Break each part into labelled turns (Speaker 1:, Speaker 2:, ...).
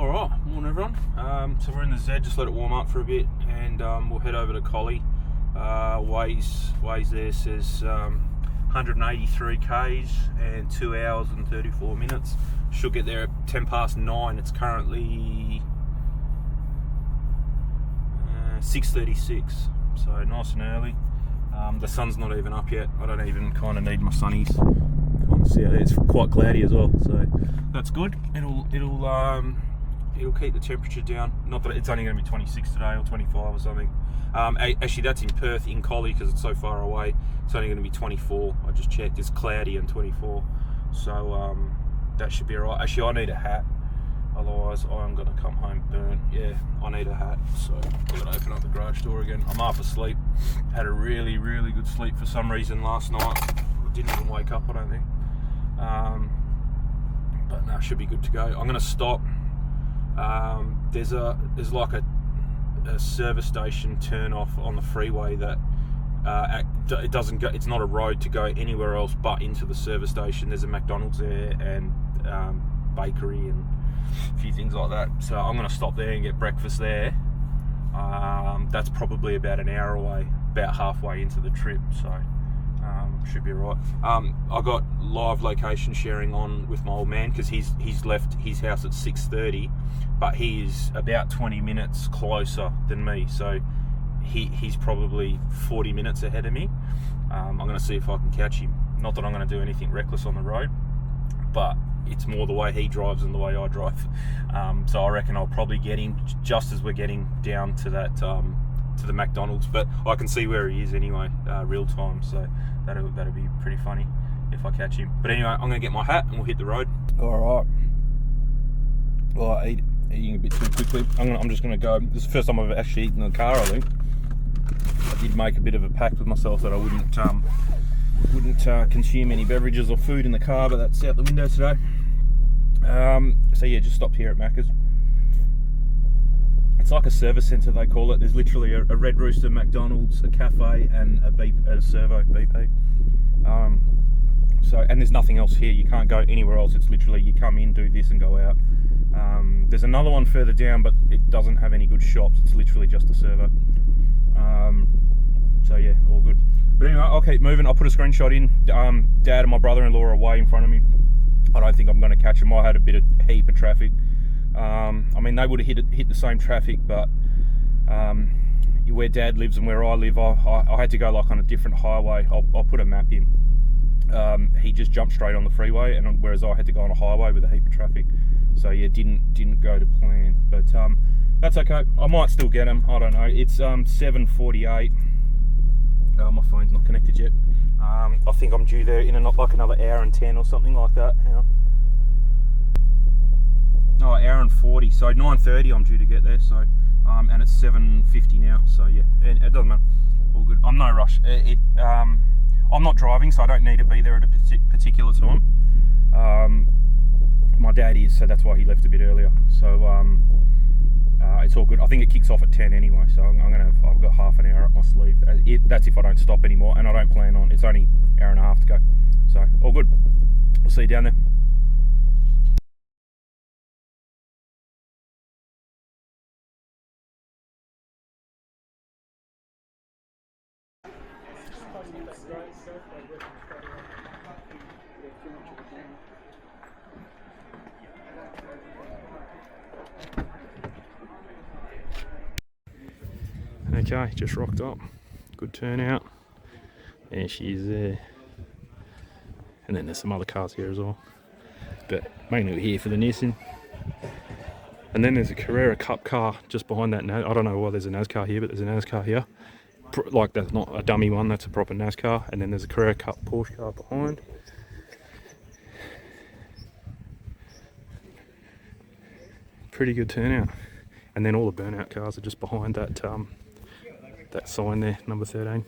Speaker 1: Alright, morning everyone. So we're in the Z, just let it warm up for a bit, and we'll head over to Collie. Waze there says 183 k's and 2 hours and 34 minutes. Should get there at 10 past 9. It's currently 6:36, so nice and early. The sun's not even up yet. I don't even kind of need my sunnies. Kind of see how it's quite cloudy as well, so that's good. It'll keep the temperature down. Not that it's only going to be 26 today or 25 or something. Actually, that's in Perth, in Collie, because it's so far away. It's only going to be 24. I just checked. It's cloudy and 24, so that should be alright. Actually, I need a hat. Otherwise, I'm going to come home burnt. Yeah, I need a hat. So I've got to open up the garage door again. I'm half asleep. Had a really, really good sleep for some reason last night. I didn't even wake up, I don't think. But no, should be good to go. I'm going to stop. There's like a service station turn off on the freeway that it doesn't go. It's not a road to go anywhere else but into the service station. There's a McDonald's there and bakery and a few things like that. So I'm going to stop there and get breakfast there. That's probably about an hour away, about halfway into the trip. So should be right. I got live location sharing on with my old man because he's left his house at 6:30, but he is about 20 minutes closer than me, so he's probably 40 minutes ahead of me. I'm going to see if I can catch him. Not that I'm going to do anything reckless on the road, but it's more the way he drives than the way I drive. So I reckon I'll probably get him just as we're getting down to that to the McDonald's, but I can see where he is anyway, real time, so that'll be pretty funny if I catch him. But anyway, I'm going to get my hat and we'll hit the road. Alright. Well, eating a bit too quickly. I'm just going to go. This is the first time I've actually eaten in the car, I think. I did make a bit of a pact with myself that I wouldn't consume any beverages or food in the car, but that's out the window today. So yeah, just stopped here at Macca's. It's like a service centre, they call it. There's literally a Red Rooster, McDonald's, a cafe, and a servo BP. And there's nothing else here. You can't go anywhere else. It's literally you come in, do this, and go out. There's another one further down, but it doesn't have any good shops. It's literally just a servo. So yeah, all good. But anyway, I'll keep moving. I'll put a screenshot in. Dad and my brother-in-law are way in front of me. I don't think I'm going to catch them. I had a heap of traffic. I mean, they would have hit the same traffic, but where Dad lives and where I live, I had to go like on a different highway. I'll put a map in. He just jumped straight on the freeway, and whereas I had to go on a highway with a heap of traffic. So yeah, didn't go to plan, but that's okay. I might still get him. I don't know. It's 7:48. My phone's not connected yet. I think I'm due there in like another hour and 10 or something like that. Hang on. Oh, hour and 40. So 9:30 I'm due to get there. So and it's 7:50 now. So yeah, it doesn't matter. All good. I'm no rush. I'm not driving, so I don't need to be there at a particular time. My dad is, so that's why he left a bit earlier. So it's all good. I think it kicks off at 10 anyway, so I've got half an hour up my sleeve. That's if I don't stop anymore, and I don't plan on. It's only an hour and a half to go, so all good. We'll see you down there. Okay, just rocked up. Good turnout. There she is there. And then there's some other cars here as well. But mainly we're here for the Nissan. And then there's a Carrera Cup car just behind that. I don't know why there's a NASCAR here, but there's a NASCAR here. Like, that's not a dummy one, that's a proper NASCAR. And then there's a Carrera Cup Porsche car behind. Pretty good turnout. And then all the burnout cars are just behind that that sign there, number 13.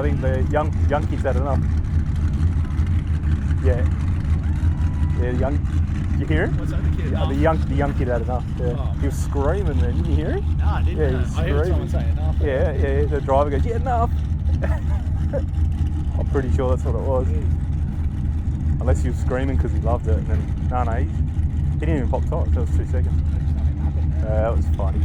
Speaker 2: think the young kids had enough. Yeah. Yeah, the young. Did you hear it?
Speaker 3: What's that, the kid?
Speaker 2: Yeah, the young kid had enough. Yeah.
Speaker 3: Oh.
Speaker 2: He was screaming then. Did you hear it?
Speaker 3: No, I didn't.
Speaker 2: Yeah, he was
Speaker 3: I heard someone
Speaker 2: screaming.
Speaker 3: say enough.
Speaker 2: Yeah. The driver goes, yeah, enough. I'm pretty sure that's what it was. Unless he was screaming because he loved it. And then, no, he didn't even pop top. That was 2 seconds. That was funny.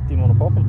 Speaker 2: Didn't want to pop him.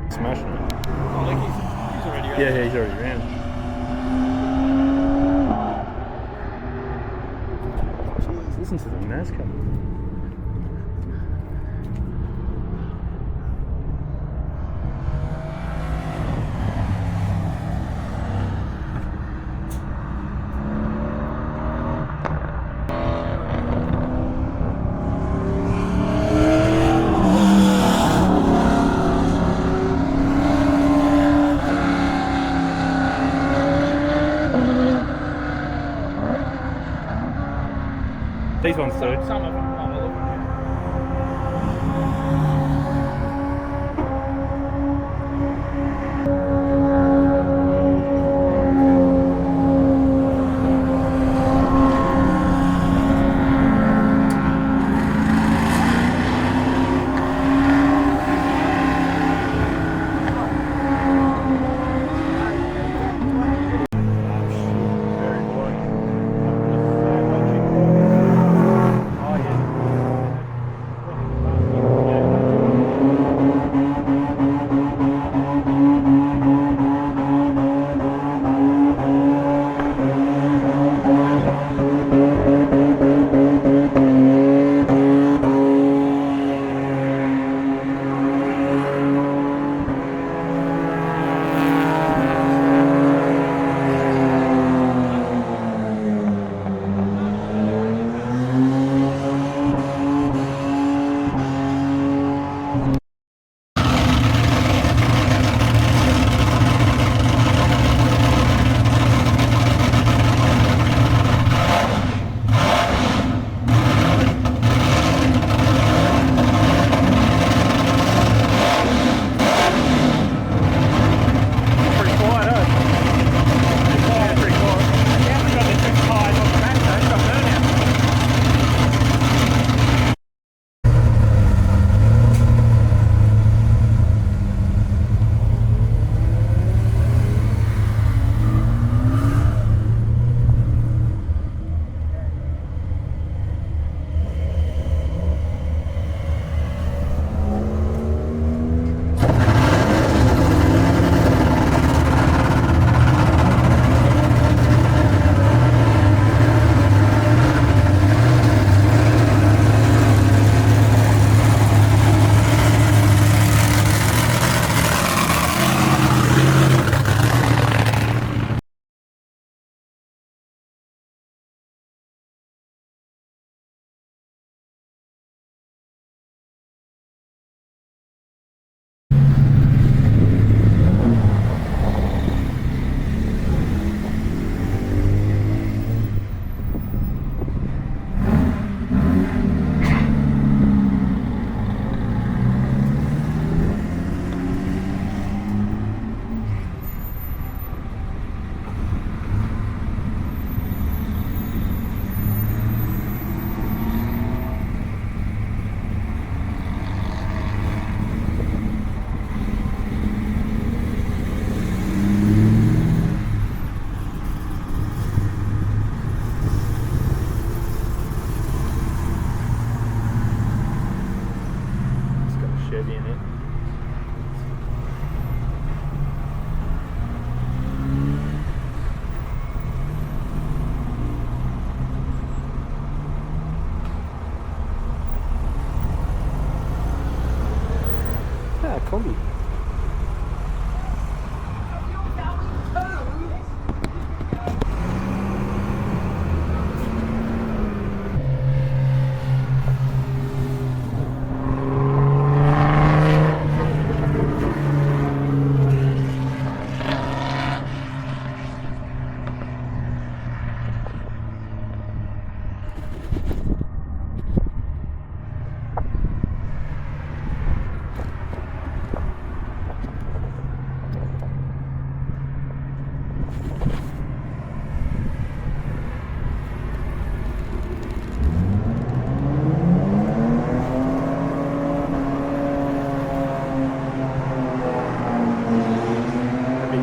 Speaker 2: Smashing it.
Speaker 3: Oh, like he's already around.
Speaker 2: Yeah, he's already around. Jeez, listen to the NASCAR. These ones too.
Speaker 3: Some of them. Oh, well, look at them.
Speaker 2: Very boring. Oh, yeah.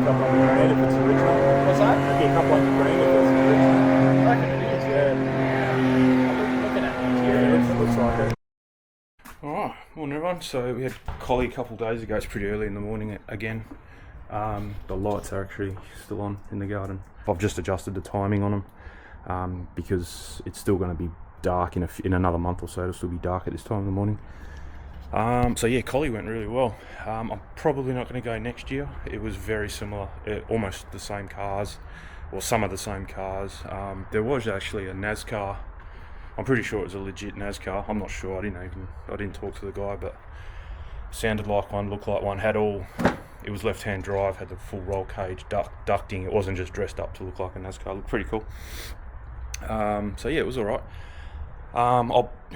Speaker 2: couple $100,000 if it's original.
Speaker 3: What's that?
Speaker 2: It'd be a couple $100,000 if it's original.
Speaker 3: I reckon it is, yeah. I'm looking at it.
Speaker 2: Yeah, it looks like it.
Speaker 1: Alright, morning everyone. So we had Collie a couple of days ago. It's pretty early in the morning again. The lights are actually still on in the garden. I've just adjusted the timing on them because it's still going to be dark in another month or so. It'll still be dark at this time in the morning. So yeah, Collie went really well. I'm probably not going to go next year. It was very similar, almost the same cars, or some of the same cars. There was actually a NASCAR. I'm pretty sure it was a legit NASCAR. I'm not sure. I didn't talk to the guy, but sounded like one, looked like one. It was left-hand drive, had the full roll cage, ducting. It wasn't just dressed up to look like a NASCAR. It looked pretty cool. So yeah, it was all right.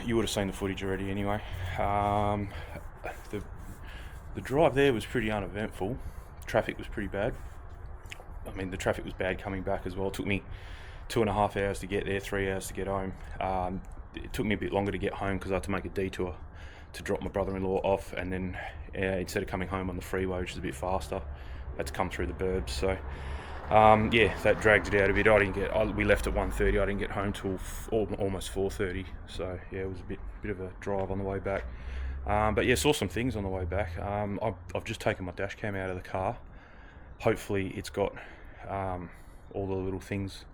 Speaker 1: You would have seen the footage already anyway. The drive there was pretty uneventful. Traffic was pretty bad. I mean, the traffic was bad coming back as well. It took me 2.5 hours to get there, 3 hours to get home. It took me a bit longer to get home because I had to make a detour to drop my brother-in-law off, and then instead of coming home on the freeway, which is a bit faster, I had to come through the burbs. So yeah, that dragged it out a bit. We left at 1:30. I didn't get home till almost 4:30. So yeah, it was a bit of a drive on the way back. But yeah, saw some things on the way back. I've just taken my dash cam out of the car. Hopefully it's got all the little things.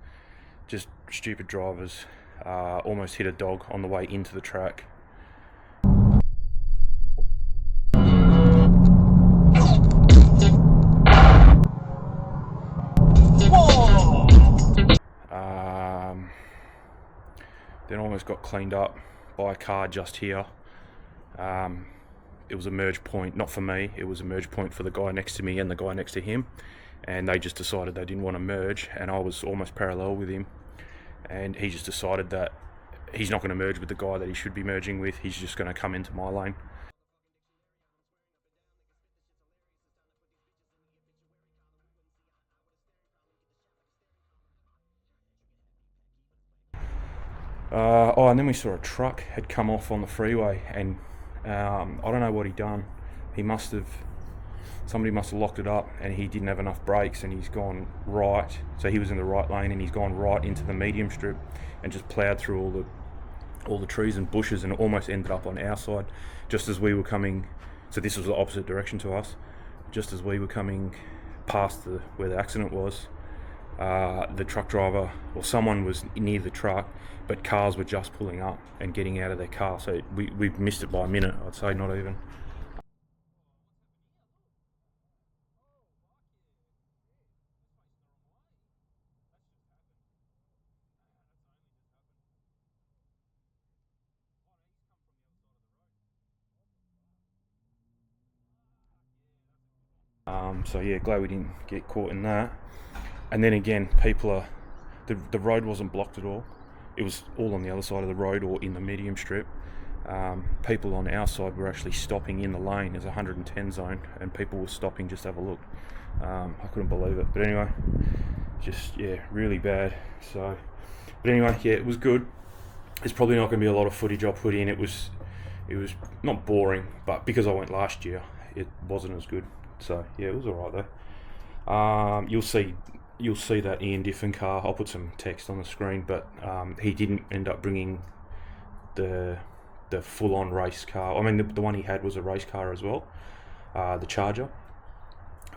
Speaker 1: Just stupid drivers. Almost hit a dog on the way into the track. Then almost got cleaned up by a car just here. It was a merge point, not for me, it was a merge point for the guy next to me and the guy next to him, and they just decided they didn't want to merge, and I was almost parallel with him, and he just decided that he's not going to merge with the guy that he should be merging with. He's just going to come into my lane. And then we saw a truck had come off on the freeway, and I don't know what he'd done. Somebody must have locked it up, and he didn't have enough brakes, and he's gone right. So he was in the right lane, and he's gone right into the medium strip, and just ploughed through all the trees and bushes, and almost ended up on our side, just as we were coming. So this was the opposite direction to us. Just as we were coming past where the accident was, the truck driver, or someone was near the truck, but cars were just pulling up and getting out of their car. So we missed it by a minute, I'd say, not even. So yeah, glad we didn't get caught in that. And then again, the road wasn't blocked at all. It was all on the other side of the road or in the medium strip. People on our side were actually stopping in the lane. There's a 110 zone, and people were stopping just to have a look. I couldn't believe it. But anyway, just yeah, really bad. So, but anyway, yeah, it was good. There's probably not going to be a lot of footage I'll put in. It was not boring, but because I went last year, it wasn't as good. So yeah, it was alright though. You'll see that Ian Diffin car. I'll put some text on the screen, but he didn't end up bringing the full-on race car. I mean, the one he had was a race car as well, the Charger.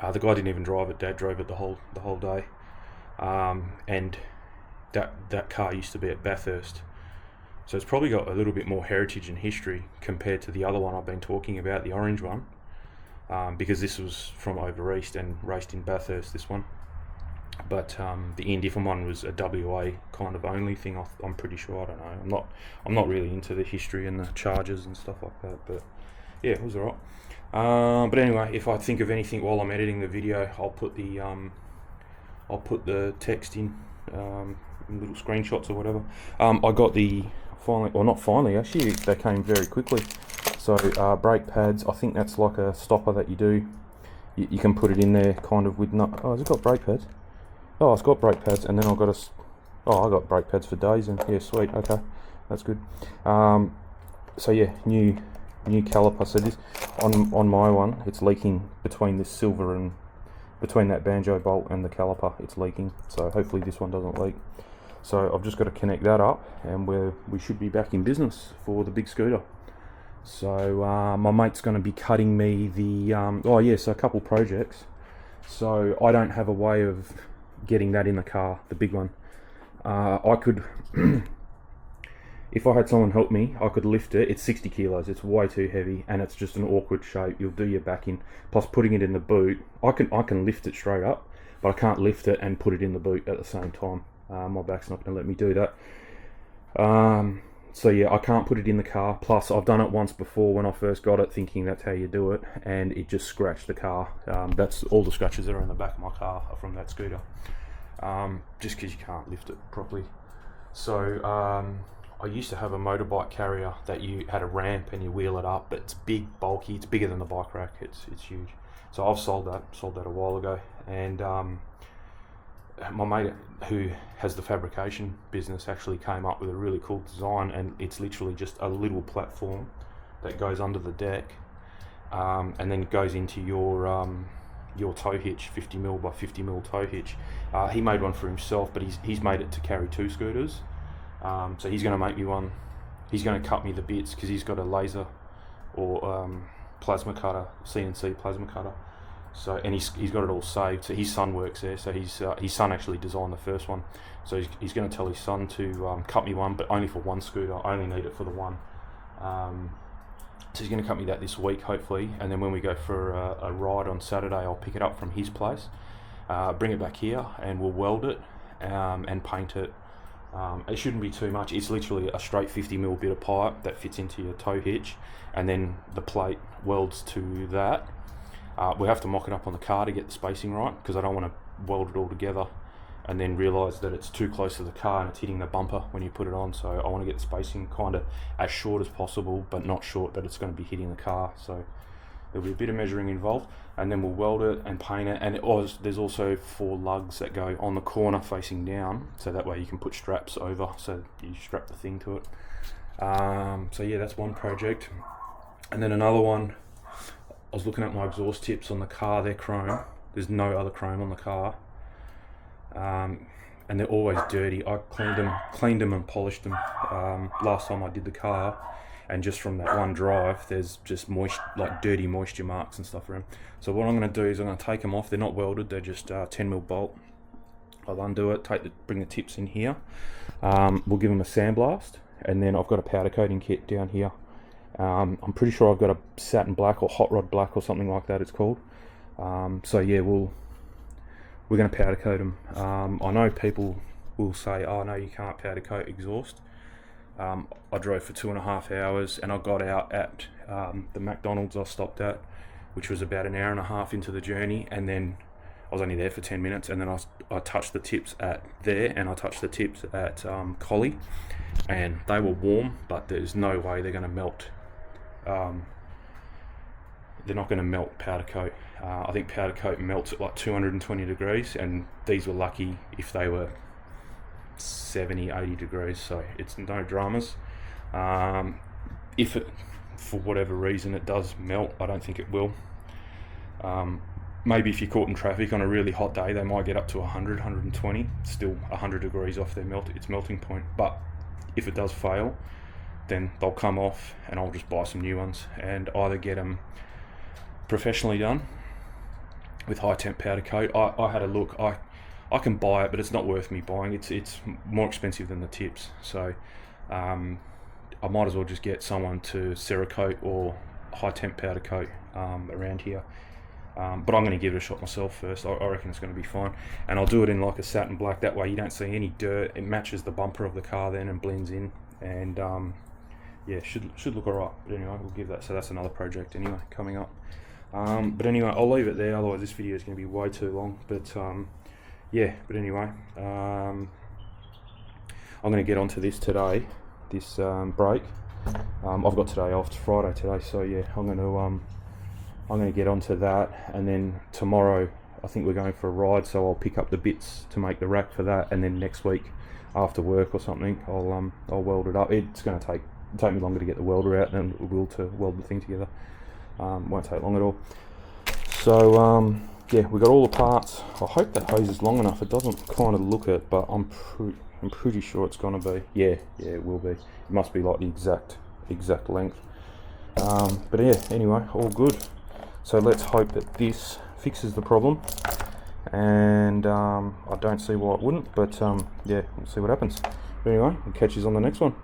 Speaker 1: The guy didn't even drive it. Dad drove it the whole day, and that car used to be at Bathurst, so it's probably got a little bit more heritage and history compared to the other one I've been talking about, the orange one. Because this was from over east and raced in Bathurst, this one. But the Ian Diffin one was a WA kind of only thing. I'm pretty sure. I don't know. I'm not really into the history and the charges and stuff like that. But yeah, it was alright. But anyway, if I think of anything while I'm editing the video, I'll put the text in little screenshots or whatever. I got not finally. Actually, they came very quickly. So brake pads, I think that's like a stopper that you do. You can put it in there kind of with has it got brake pads? Oh, it's got brake pads, and then I got brake pads for days, and yeah, sweet, okay, that's good. So yeah, new caliper. So this on my one, it's leaking between this silver and between that banjo bolt and the caliper, it's leaking. So hopefully this one doesn't leak. So I've just got to connect that up, and we should be back in business for the big scooter. So my mate's going to be cutting me the so a couple projects. So I don't have a way of getting that in the car, the big one. I could if I had someone help me, I could lift it. It's 60 kilos, it's way too heavy, and it's just an awkward shape. You'll do your back in. Plus putting it in the boot, I can lift it straight up, but I can't lift it and put it in the boot at the same time. My back's not going to let me do that. So yeah, I can't put it in the car. Plus I've done it once before when I first got it, thinking that's how you do it, and it just scratched the car. That's all the scratches that are in the back of my car are from that scooter. Just because you can't lift it properly. So I used to have a motorbike carrier that you had a ramp and you wheel it up, but it's big, bulky, it's bigger than the bike rack, it's huge. So I've sold that a while ago, and my mate who has the fabrication business actually came up with a really cool design, and it's literally just a little platform that goes under the deck, and then goes into your tow hitch, 50mm by 50mm tow hitch. He made one for himself, but he's made it to carry 2 scooters. So he's going to make me one. He's going to cut me the bits because he's got a laser or plasma cutter, CNC plasma cutter. So, and he's got it all saved. So his son works there. So his son actually designed the first one. So he's going to tell his son to cut me one, but only for one scooter. I only need it for the one. So he's going to cut me that this week, hopefully. And then when we go for a ride on Saturday, I'll pick it up from his place, bring it back here, and we'll weld it and paint it. It shouldn't be too much. It's literally a straight 50mm bit of pipe that fits into your tow hitch, and then the plate welds to that. We have to mock it up on the car to get the spacing right, because I don't want to weld it all together and then realise that it's too close to the car and it's hitting the bumper when you put it on. So I want to get the spacing kind of as short as possible, but not short that it's going to be hitting the car. So there'll be a bit of measuring involved, and then we'll weld it and paint it. And there's also 4 lugs that go on the corner facing down, so that way you can put straps over, so you strap the thing to it. So yeah, that's one project. And then another one, I was looking at my exhaust tips on the car. They're chrome. There's no other chrome on the car, and they're always dirty. I cleaned them and polished them last time I did the car, and just from that one drive, there's just dirty moisture marks and stuff around. So what I'm going to do is I'm going to take them off. They're not welded. They're just 10mm bolt. I'll undo it, bring the tips in here. We'll give them a sandblast, and then I've got a powder coating kit down here. I'm pretty sure I've got a satin black or hot rod black or something like that it's called. So yeah, we're going to powder coat them. I know people will say, oh no, you can't powder coat exhaust. I drove for 2.5 hours, and I got out at the McDonald's I stopped at, which was about an hour and a half into the journey, and then I was only there for 10 minutes, and then I touched the tips at there, and I touched the tips at Collie, and they were warm, but there's no way they're going to melt. They're not going to melt powder coat. I think powder coat melts at like 220 degrees, and these were lucky if they were 70, 80 degrees, so it's no dramas. If it, for whatever reason, it does melt, I don't think it will. Maybe if you're caught in traffic on a really hot day, they might get up to 100, 120, still 100 degrees off their its melting point. But if it does fail, then they'll come off, and I'll just buy some new ones and either get them professionally done with high temp powder coat. I had a look. I can buy it, but it's not worth me buying. It's more expensive than the tips, so I might as well just get someone to Cerakote or high temp powder coat around here. But I'm going to give it a shot myself first. I reckon it's going to be fine, and I'll do it in like a satin black. That way you don't see any dirt. It matches the bumper of the car then and blends in, and yeah, should look alright. But anyway, we'll give that. So that's another project anyway coming up. But anyway, I'll leave it there. Otherwise, this video is going to be way too long. But yeah. But anyway, I'm going to get onto this today. This break. I've got today off. It's Friday today, so yeah, I'm going to get onto that, and then tomorrow I think we're going for a ride, so I'll pick up the bits to make the rack for that, and then next week after work or something I'll weld it up. It's going to take me longer to get the welder out than it will to weld the thing together. Won't take long at all. So yeah, we got all the parts. I hope that hose is long enough. It doesn't kind of look it, but I'm pretty sure it's going to be. Yeah, it will be. It must be like the exact length. But yeah, anyway, all good. So let's hope that this fixes the problem, and I don't see why it wouldn't, but yeah, we'll see what happens. But anyway, I'll catch you on the next one.